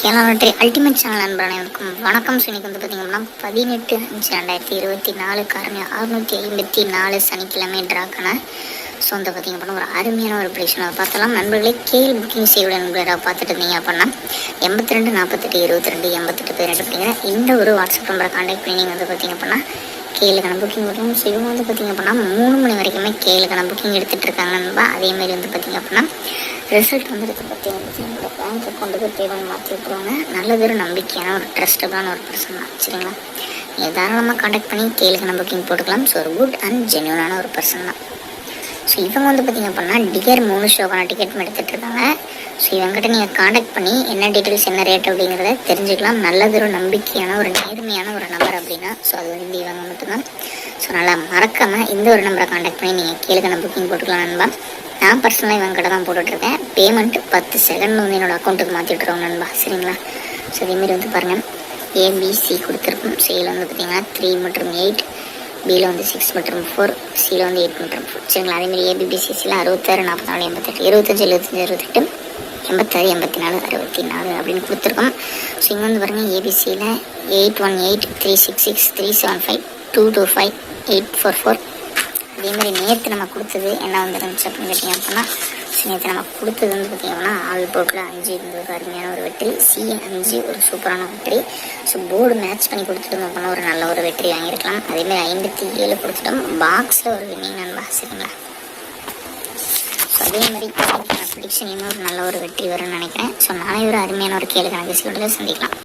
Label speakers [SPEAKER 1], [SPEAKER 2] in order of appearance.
[SPEAKER 1] கேரளாவற்றி ultimate channel நண்பர் அனைவருக்கும் வணக்கம். இன்னைக்கு வந்து பார்த்தீங்கன்னா 18/5/2024 காரணம் 654 சனிக்கிழமை ட்ராக்கான. ஸோ வந்து பார்த்திங்க அப்படின்னா ஒரு அருமையான ஒரு ப்ரிடிக்ஷன் அதை பார்த்தலாம். நண்பர்களே கேஎல் புக்கிங் செய்ய நண்பர்களாக பார்த்துட்டு இருந்தீங்க அப்படின்னா 82 48 22 88 18 அப்படிங்கிற இந்த ஒரு வாட்ஸ்அப் நம்பரை கான்டாக்ட் பண்ணி நீங்கள் வந்து பார்த்திங்க அப்படின்னா கேளுக்கான புக்கிங் கொடுக்கணும். ஸோ இவங்க வந்து பார்த்திங்க அப்படின்னா 3 மணி வரைக்குமே கேளுக்கான புக்கிங் எடுத்துகிட்டு இருக்காங்க நண்பா. அதேமாதிரி வந்து பார்த்திங்க அப்படின்னா ரிசல்ட் வந்துடுது பார்த்தீங்கன்னா என்னோட பேங்க் அக்கௌண்ட்டுக்கு தேவையான மாற்றி விட்டுருவாங்க. நல்லது ஒரு நம்பிக்கையான ஒரு ட்ரஸ்டபுளான ஒரு பர்சன் தான். சரிங்களா, நீங்கள் தாராளமாக கான்டாக்ட் பண்ணி கேளுக்கான புக்கிங் போட்டுக்கலாம். ஸோ ஒரு குட் அண்ட் ஜென்யூனான ஒரு பர்சன் தான். ஸோ இவங்க வந்து பார்த்திங்க அப்படின்னா டிகர் 3 ஷோக்கான டிக்கெட் எடுத்துகிட்டு இருக்காங்க. ஸோ இவங்ககிட்ட நீங்கள் கான்டாக்ட் பண்ணி என்ன டீட்டெயில்ஸ் என்ன ரேட் அப்படிங்கிறத தெரிஞ்சுக்கலாம். நல்லது ஒரு நம்பிக்கையான ஒரு நேர்மையான ஒரு நம்பர் அப்படின்னா ஸோ அது வந்து இவங்க மட்டும்தான். ஸோ நல்லா மறக்காமல் இந்த ஒரு நம்பரை கான்டாக்ட் பண்ணி நீங்கள் கேளுக்கான புக்கிங் போட்டுக்கலாம் நண்பா. நான் பர்சனலாக இவங்க கிட்ட தான் போட்டுட்ருக்கேன். பேமெண்ட்டு 10 செகண்ட் வந்து என்னோடய அக்கௌண்ட்டுக்கு மாற்றிட்டுருவோம் நண்பா. சரிங்களா, ஸோ இதேமாரி வந்து பாருங்கள் ஏபிசி கொடுத்துருக்கோம். சியில் வந்து பார்த்திங்கன்னா 3 மற்றும் 8, பியில் வந்து 6 மற்றும் 4, சியில் வந்து 8 மற்றும் 4. சரிங்களா, அதேமாதிரி ஏபிபிசிசியில் 66 44 88 75 75 68 86 84 64 அப்படின்னு கொடுத்துருக்கோம். ஸோ இங்கே வந்து பாருங்கள் ஏபிசியில் 818 366 375 225 844. இதேமாதிரி நேற்று நம்ம கொடுத்தது என்ன வந்துருந்துச்சு அப்படின்னு கேட்டிங்க அப்படின்னா நேற்று நம்ம கொடுத்தது வந்து பார்த்திங்கன்னா ஆல் போர்ட்டில் 5 இருந்தது அருமையான ஒரு வெற்றி, சி 5 ஒரு சூப்பரான வெற்றி. ஸோ போர்டு மேட்ச் பண்ணி கொடுத்துட்டோம் அப்படின்னா ஒரு நல்ல ஒரு வெற்றி வாங்கியிருக்கலாம். அதேமாதிரி 57 கொடுத்துட்டோம், பாக்ஸில் ஒரு வின்னிங் நண்பா. சரிங்களா, ஸோ அதேமாதிரி ப்ரிடிக்ஷன் இன்னும் ஒரு நல்ல ஒரு வெற்றி வரும்னு நினைக்கிறேன். ஸோ நாளை ஒரு அருமையான ஒரு கேள்வி கணக்கு சந்திக்கலாம்.